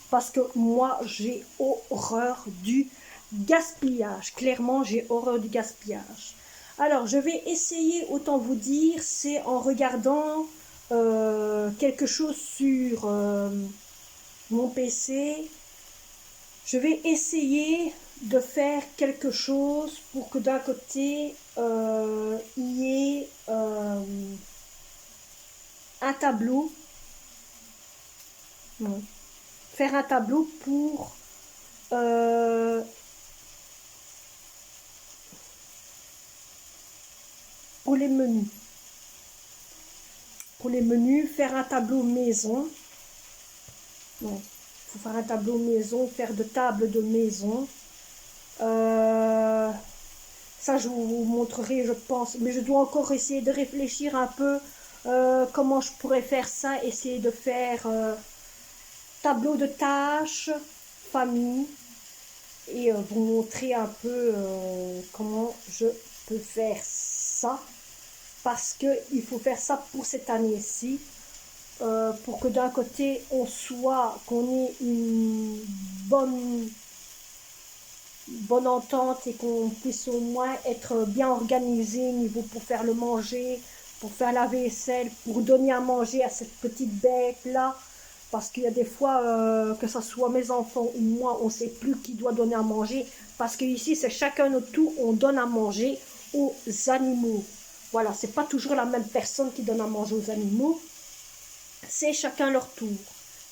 Parce que moi, j'ai horreur du gaspillage. Clairement, j'ai horreur du gaspillage. Alors, je vais essayer, autant vous dire, c'est en regardant quelque chose sur mon PC. Je vais essayer de faire quelque chose pour que d'un côté, il y ait un tableau. Non. Faire un tableau euh, pour les menus. Pour les menus, faire un tableau maison. Il faut faire un tableau maison, faire de tables de maison. Ça, je vous montrerai, je pense. Mais je dois encore essayer de réfléchir un peu comment je pourrais faire ça. Essayer de faire tableau de tâches, famille. Et vous montrer un peu comment je peux faire ça. Parce qu'il faut faire ça pour cette année-ci. Pour que d'un côté qu'on ait une bonne entente et qu'on puisse au moins être bien organisé niveau pour faire le manger, pour faire la vaisselle, pour donner à manger à cette petite bête là, parce qu'il y a des fois que ce soit mes enfants ou moi, on ne sait plus qui doit donner à manger, parce que ici c'est chacun notre tour, on donne à manger aux animaux. Voilà, c'est pas toujours la même personne qui donne à manger aux animaux. C'est chacun leur tour,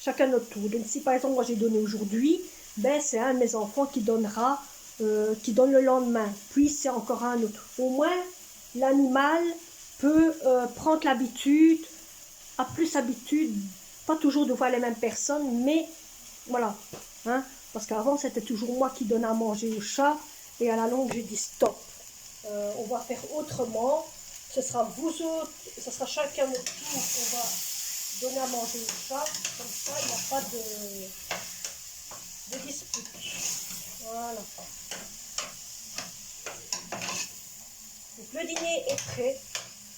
chacun notre tour. Donc si par exemple moi j'ai donné aujourd'hui, ben c'est un de mes enfants qui donnera, qui donne le lendemain, puis c'est encore un autre. Au moins l'animal peut prendre l'habitude, a plus habitude, pas toujours de voir les mêmes personnes, mais voilà, hein, parce qu'avant c'était toujours moi qui donnais à manger au chat, et à la longue j'ai dit stop, on va faire autrement, ce sera vous autres, ce sera chacun notre tour, on va donner à manger au chat, comme ça il n'y a pas de dispute. Voilà. Donc le dîner est prêt.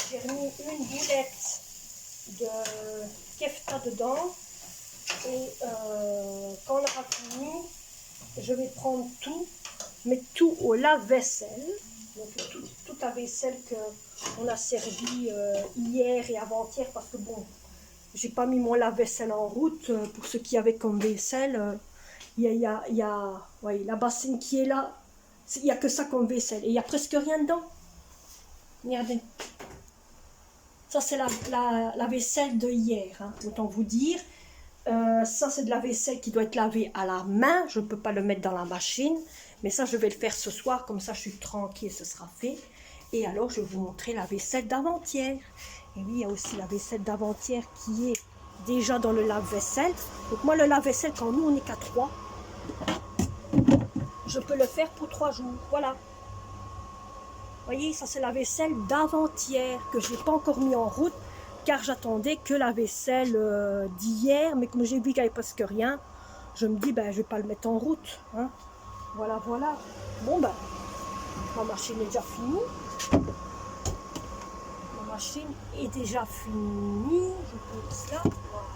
J'ai remis une boulette de kefta dedans. Et quand on aura fini, je vais prendre tout, mettre tout au lave-vaisselle. Donc toute la vaisselle qu'on a servi hier et avant-hier, parce que bon, j'ai pas mis mon lave-vaisselle en route pour ce qu'il y avait comme vaisselle. Il y a ouais, la bassine qui est là, il n'y a que ça comme vaisselle et il n'y a presque rien dedans. Regardez, ça c'est la vaisselle de hier, hein, autant vous dire. Ça c'est de la vaisselle qui doit être lavée à la main, je ne peux pas le mettre dans la machine, mais ça je vais le faire ce soir, comme ça je suis tranquille, ce sera fait. Et alors je vais vous montrer la vaisselle d'avant-hier. Et oui, il y a aussi la vaisselle d'avant-hier qui est déjà dans le lave-vaisselle. Donc moi le lave-vaisselle, quand nous on n'est qu'à 3, je peux le faire pour 3 jours, voilà. Vous voyez, ça c'est la vaisselle d'avant-hier que je n'ai pas encore mis en route, car j'attendais que la vaisselle d'hier, mais comme j'ai vu qu'il n'y avait presque rien, je me dis, ben, je ne vais pas le mettre en route, hein. Voilà, voilà. Bon, ben, ma machine est déjà finie. Ma machine est déjà finie. Je pose ça. Voilà.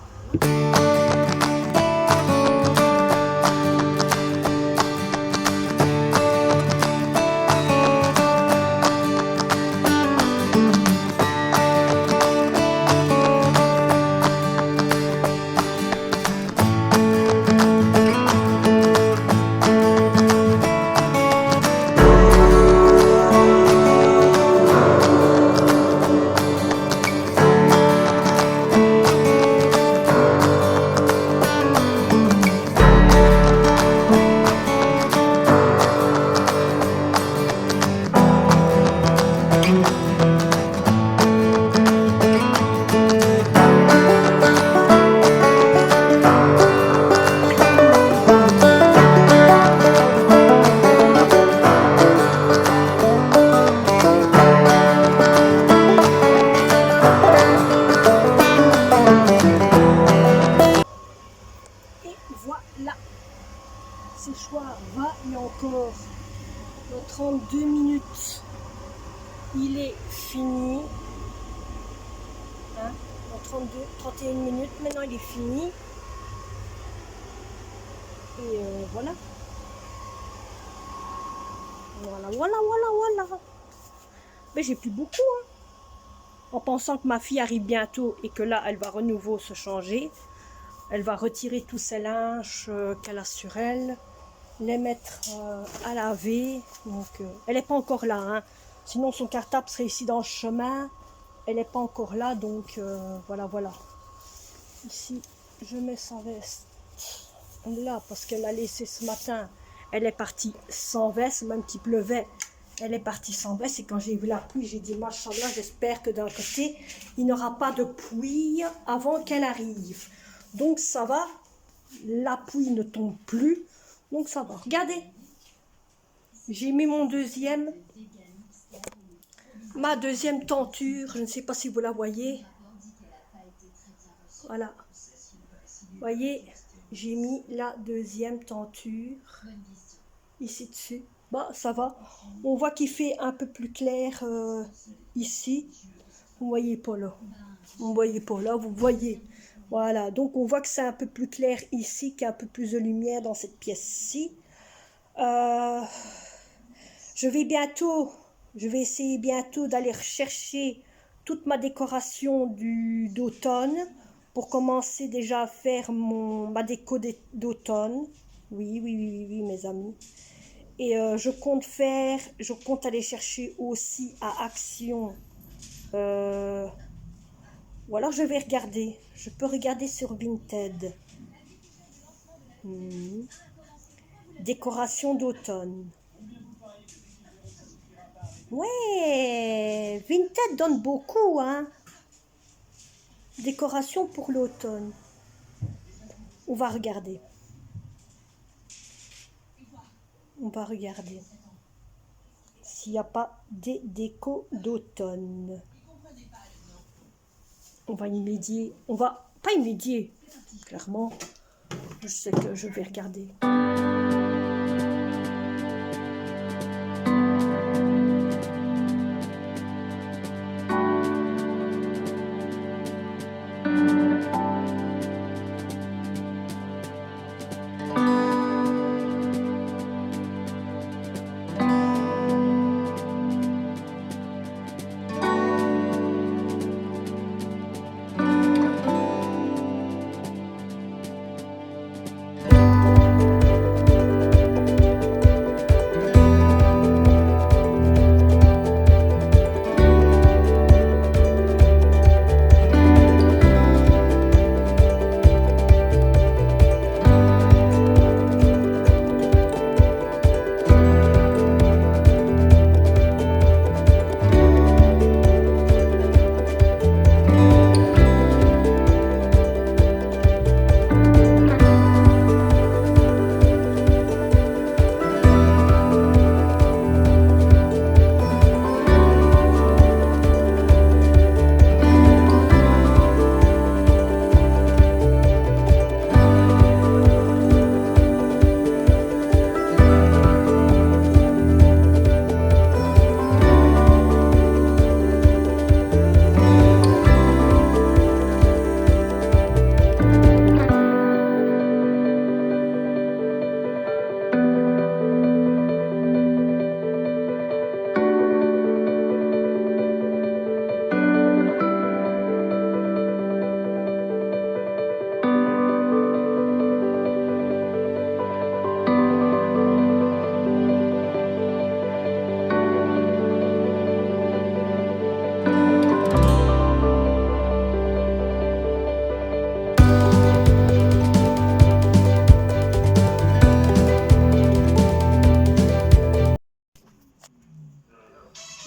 Voilà, ce soir va, il y a encore 32 minutes, il est fini, Hein, en 31 minutes, maintenant il est fini. Et voilà. Voilà. Mais j'ai plus beaucoup, hein. En pensant que ma fille arrive bientôt et que là, elle va de nouveau se changer. Elle va retirer tous ses linges qu'elle a sur elle, les mettre à laver. Donc, elle n'est pas encore là, hein. Sinon, son cartable serait ici dans le chemin. Elle n'est pas encore là, donc voilà. Ici, je mets sa veste là parce qu'elle a laissé ce matin. Elle est partie sans veste, même qu'il pleuvait. Elle est partie sans veste et quand j'ai vu la pluie, j'ai dit machallah, j'espère que d'un côté, il n'y aura pas de pluie avant qu'elle arrive. Donc ça va, la pluie ne tombe plus, donc ça va. Regardez, j'ai mis ma deuxième tenture, je ne sais pas si vous la voyez. Voilà, vous voyez, j'ai mis la deuxième tenture ici dessus. Bah ça va, on voit qu'il fait un peu plus clair ici. Vous voyez pas là, vous voyez pas là, vous voyez. Voilà, donc on voit que c'est un peu plus clair ici, qu'il y a un peu plus de lumière dans cette pièce-ci. Je vais essayer bientôt d'aller rechercher toute ma décoration d'automne pour commencer déjà à faire ma déco d'automne. Oui, mes amis. Et je compte aller chercher aussi à Action. Ou alors je vais regarder. Je peux regarder sur Vinted. Décoration d'automne. Ouais, Vinted donne beaucoup, hein. Décoration pour l'automne. On va regarder. S'il n'y a pas des décos d'automne. On va immédier. On va pas immédier. Clairement, je sais que je vais regarder.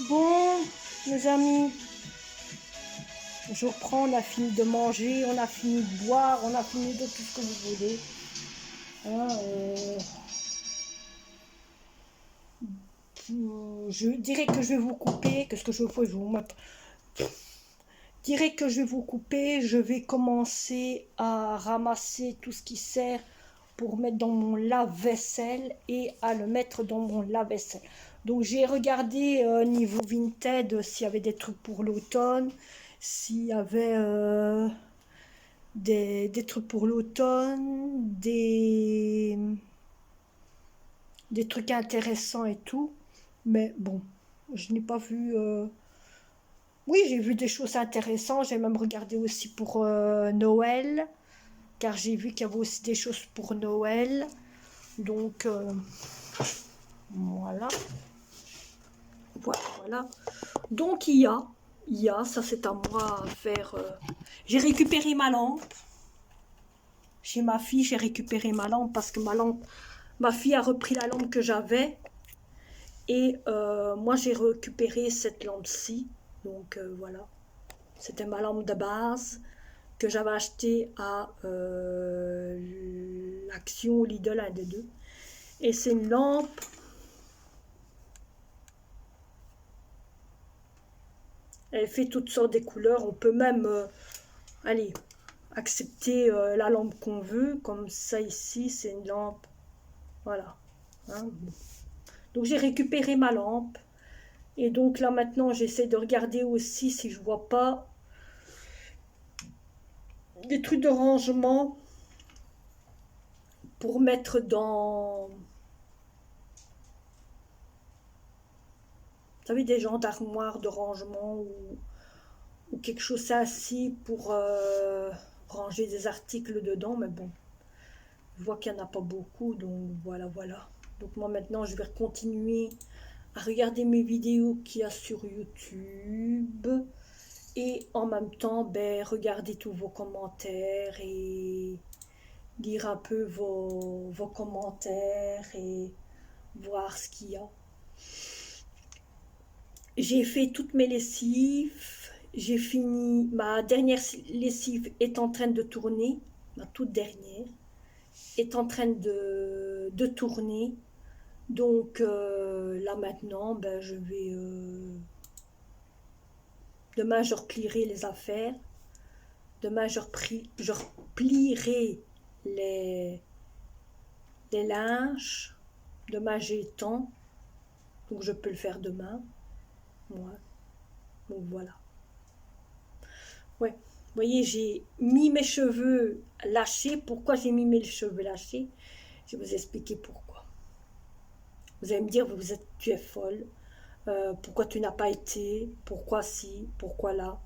Bon, mes amis, je reprends, on a fini de manger, on a fini de boire, on a fini de tout ce que vous voulez. Hein, je dirais que je vais vous couper, qu'est-ce que je fais, je vous mettre. Je dirais que je vais vous couper, je vais commencer à ramasser tout ce qui sert pour mettre dans mon lave-vaisselle et à le mettre dans mon lave-vaisselle. Donc j'ai regardé niveau Vinted s'il y avait des trucs pour l'automne, s'il y avait des trucs pour l'automne, des trucs intéressants et tout. Mais bon, je n'ai pas vu. Oui, j'ai vu des choses intéressantes. J'ai même regardé aussi pour Noël, car j'ai vu qu'il y avait aussi des choses pour Noël. Donc voilà, voilà. Donc ça c'est à moi à faire. J'ai récupéré ma lampe. Chez ma fille, j'ai récupéré ma lampe parce que ma fille a repris la lampe que j'avais. Et moi, j'ai récupéré cette lampe-ci. Donc voilà. C'était ma lampe de base que j'avais achetée à l'Action ou Lidl, un des deux. Et c'est une lampe. Elle fait toutes sortes de couleurs. On peut même, allez, accepter la lampe qu'on veut. Comme ça ici, c'est une lampe. Voilà. Hein. Donc j'ai récupéré ma lampe. Et donc là maintenant, j'essaie de regarder aussi si je vois pas des trucs de rangement pour mettre dans, vous savez, des genres d'armoire de rangement ou quelque chose ainsi pour ranger des articles dedans. Mais bon, je vois qu'il n'y en a pas beaucoup, donc voilà, voilà. Donc moi maintenant, je vais continuer à regarder mes vidéos qu'il y a sur YouTube. Et en même temps, ben, regarder tous vos commentaires et lire un peu vos commentaires et voir ce qu'il y a. J'ai fait toutes mes lessives. J'ai fini. Ma dernière lessive est en train de tourner. Ma toute dernière est en train de tourner. Donc là maintenant, ben, je vais... demain, je replierai les affaires. Demain, je replierai les linges. Demain, j'ai le temps. Donc, je peux le faire demain. Ouais. Donc, voilà. Ouais. Vous voyez, j'ai mis mes cheveux lâchés. Pourquoi j'ai mis mes cheveux lâchés? Je vais vous expliquer pourquoi. Vous allez me dire, tu es folle. Pourquoi tu n'as pas été? Pourquoi si? Pourquoi là?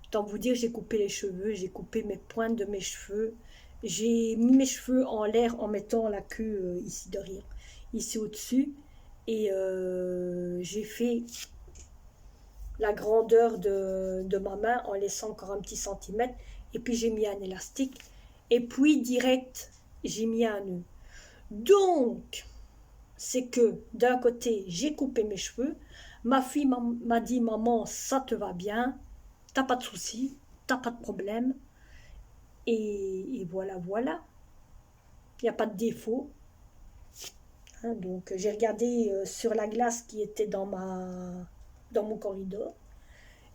Autant vous dire, j'ai coupé les cheveux, j'ai coupé mes pointes de mes cheveux. J'ai mis mes cheveux en l'air en mettant la queue ici derrière, ici au-dessus. Et j'ai fait la grandeur de ma main en laissant encore un petit centimètre. Et puis j'ai mis un élastique. Et puis direct, j'ai mis un nœud. Donc, c'est que d'un côté, j'ai coupé mes cheveux. Ma fille m'a dit, maman, ça te va bien. T'as pas de soucis, t'as pas de problème. Et voilà, voilà. Il n'y a pas de défaut. Hein, donc j'ai regardé sur la glace qui était dans mon corridor.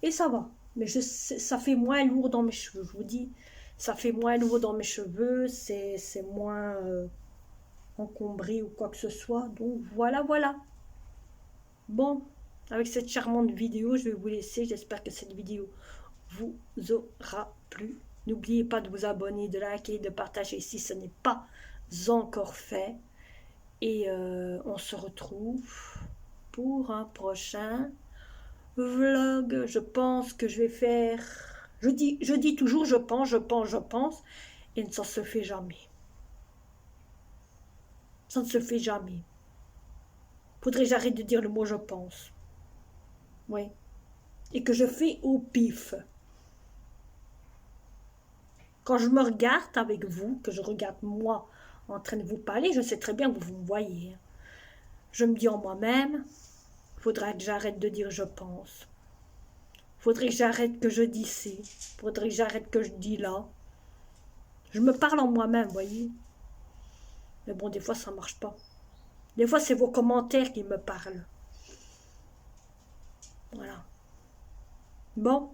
Et ça va. Mais ça fait moins lourd dans mes cheveux, je vous dis. Ça fait moins lourd dans mes cheveux, c'est moins encombré ou quoi que ce soit. Donc voilà, voilà. Bon, avec cette charmante vidéo, je vais vous laisser. J'espère que cette vidéo vous aura plu. N'oubliez pas de vous abonner, de liker, de partager si ce n'est pas encore fait. Et on se retrouve pour un prochain vlog. Je pense que je vais faire... Je dis toujours je pense, et ça ne se fait jamais. Ça ne se fait jamais. Faudrait que j'arrête de dire le mot je pense. Oui. Et que je fais au pif. Quand je me regarde avec vous, que je regarde moi en train de vous parler, je sais très bien que vous me voyez. Je me dis en moi-même, faudrait que j'arrête de dire je pense. Faudrait que j'arrête que je dis ci. Faudrait que j'arrête que je dis là. Je me parle en moi-même, voyez. Mais bon, des fois, ça marche pas. Des fois, c'est vos commentaires qui me parlent. Voilà. Bon.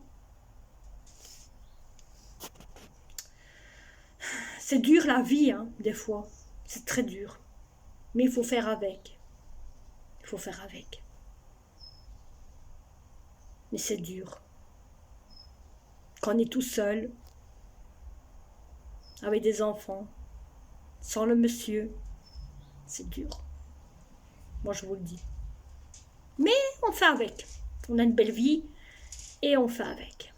C'est dur la vie, hein, des fois. C'est très dur. Mais il faut faire avec. Il faut faire avec. Mais c'est dur. Quand on est tout seul, avec des enfants, sans le monsieur, c'est dur. Moi, je vous le dis. Mais on fait avec. On a une belle vie et on fait avec.